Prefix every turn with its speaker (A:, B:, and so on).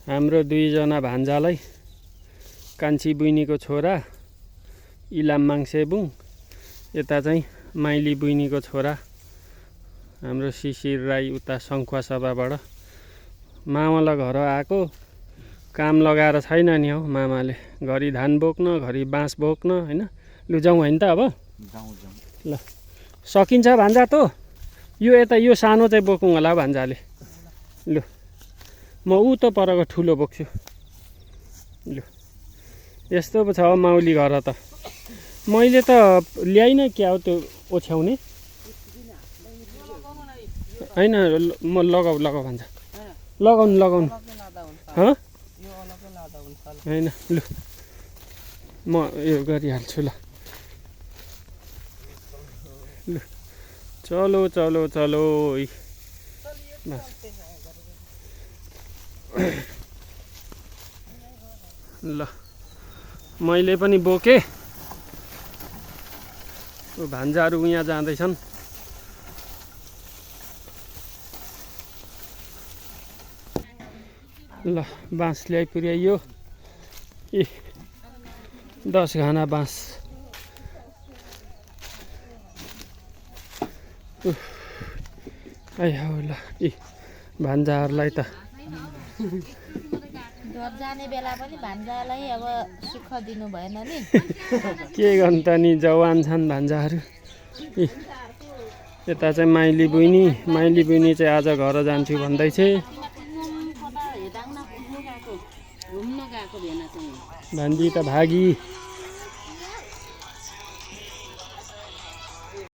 A: हाम्रो दुईजना भान्जालाई कान्छी बुइनीको छोरा इलाम माङसेबुङ, यता चाहिँ माइली बुइनीको छोरा हाम्रो शिशिर राई उता सङ्खुवा सभाबाट मामाला घर आएको। काम लगाएर छैन नि हौ मामाले, घरि धान बोक्न घरि बाँस बोक्न हैन। लु जाउँ होइन त अब ल सकिन्छ भान्जा त यो यता यो सानो चाहिँ बोक्नु होला भान्जाले। लु म ऊ त परको ठुलो बोक्छु। लु यस्तो पो छ हौ माउली घर त। मैले त ल्याइनँ क्या हो त्यो ओछ्याउने होइन। म लगाउ भन्छ लगाउनु होइन। लु म यो गरिहाल्छु ल। लु चलो ल मैले पनि बोकेँ। भान्जाहरू यहाँ जाँदैछन्। ल बाँस ल्याइ पुर्याइयो। 10 घाना बाँस। आइहाउ ल भान्जाहरूलाई त
B: जाने बेला पनि भान्जालाई अब सुख दिनु भएन नि।
A: के गर्नु त नि, जवान छन् भान्जाहरू। यता चाहिँ माइली बुइनी चाहिँ आज घर जान्छु भन्दैछ। भान्जी त भागी।